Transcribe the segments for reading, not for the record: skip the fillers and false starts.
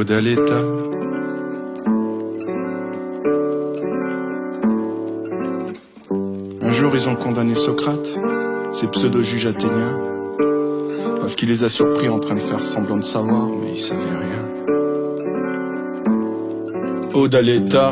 Ode à l'État. Un jour ils ont condamné Socrate, ces pseudo-juges athéniens, parce qu'il les a surpris en train de faire semblant de savoir, mais ils savaient rien. Ode à l'État,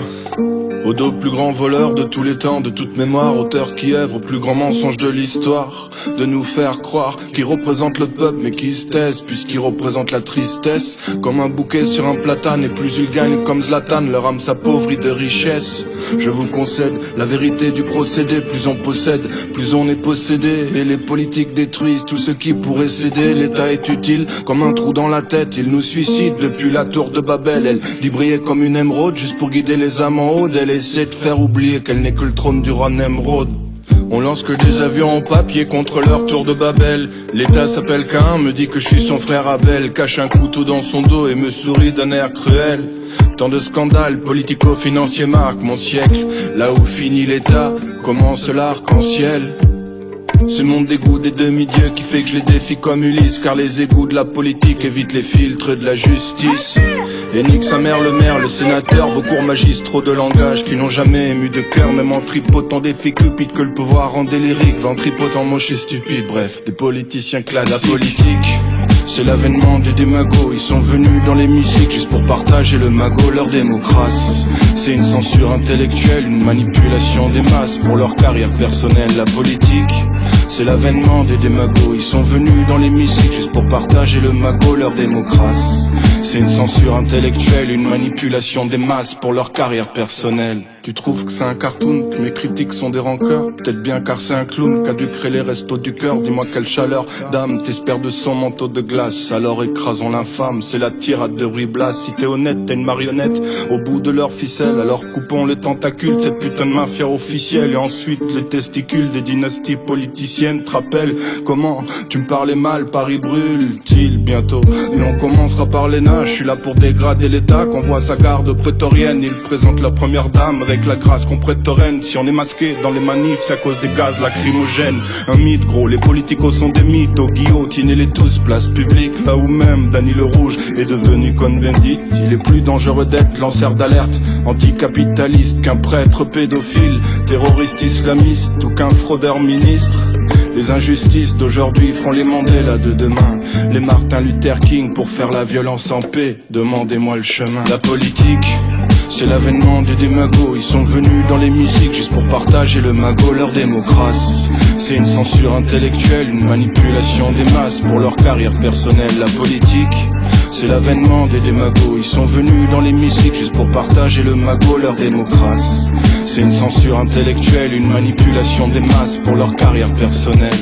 ode au plus grand voleur de tous les temps, de toute mémoire, auteur qui œuvre au plus grand mensonge de l'histoire, de nous faire croire qu'il représente le peuple mais qui se taise puisqu'il représente la tristesse. Comme un bouquet sur un platane, et plus ils gagnent comme Zlatan, leur âme s'appauvrit de richesse. Je vous concède la vérité du procédé, plus on possède, plus on est possédé. Et les politiques détruisent tout ce qui pourrait céder. L'État est utile comme un trou dans la tête, il nous suicide depuis la tour de Babel. Elle dit briller comme une émeraude juste pour guider les âmes en haut. Elle essaie de faire oublier qu'elle n'est que le trône du roi Nemrod. On lance que des avions en papier contre leur tour de Babel. L'État s'appelle Cain, me dit que je suis son frère Abel, cache un couteau dans son dos et me sourit d'un air cruel. Tant de scandales politico-financiers marquent mon siècle. Là où finit l'État, commence l'arc-en-ciel. C'est mon dégoût des demi-dieux qui fait que je les défie comme Ulysse, car les égouts de la politique évitent les filtres de la justice. Et nique sa mère le maire, le sénateur, vos cours magistraux de langage qui n'ont jamais ému de cœur, même en tripotant des filles cupides que le pouvoir rend délirique, ventripotent moche et stupide, bref, des politiciens classiques. La politique, c'est l'avènement des démagos, ils sont venus dans l'hémicycle juste pour partager le magot, leur démocratie. C'est une censure intellectuelle, une manipulation des masses pour leur carrière personnelle. La politique, c'est l'avènement des démagos, ils sont venus dans l'hémicycle juste pour partager le magot, leur démocratie. C'est une censure intellectuelle, une manipulation des masses pour leur carrière personnelle. Tu trouves que c'est un cartoon, que mes critiques sont des rancœurs? Peut-être bien car c'est un clown qu'a dû créer les restos du cœur. Dis-moi quelle chaleur d'âme t'espères de son manteau de glace. Alors écrasons l'infâme, c'est la tirade de Ruy Blas. Si t'es honnête, t'es une marionnette au bout de leur ficelle. Alors coupons les tentacules de cette putain de mafia officielle. Et ensuite les testicules des dynasties politiciennes. Te rappelles comment tu me parlais mal, Paris brûle-t-il bientôt? Et on commencera par les nains, je suis là pour dégrader l'État. Qu'on voit sa garde prétorienne, il présente la première dame avec la grâce qu'on prête Torrent. Si on est masqué dans les manifs, c'est à cause des gaz lacrymogènes. Un mythe gros, les politicos sont des mythos. Guillotinez-les tous, place publique. Là où même Dany le Rouge est devenu Cohn-Bendit. Il est plus dangereux d'être lanceur d'alerte anticapitaliste qu'un prêtre pédophile, terroriste islamiste ou qu'un fraudeur ministre. Les injustices d'aujourd'hui feront les Mandela de demain, les Martin Luther King pour faire la violence en paix. Demandez-moi le chemin. La politique, c'est l'avènement des démagos, ils sont venus dans l'hémicycle juste pour partager le magot, leur démocratie. C'est une censure intellectuelle, une manipulation des masses pour leur carrière personnelle. La politique, c'est l'avènement des démagos, ils sont venus dans l'hémicycle juste pour partager le magot, leur démocratie. C'est une censure intellectuelle, une manipulation des masses pour leur carrière personnelle.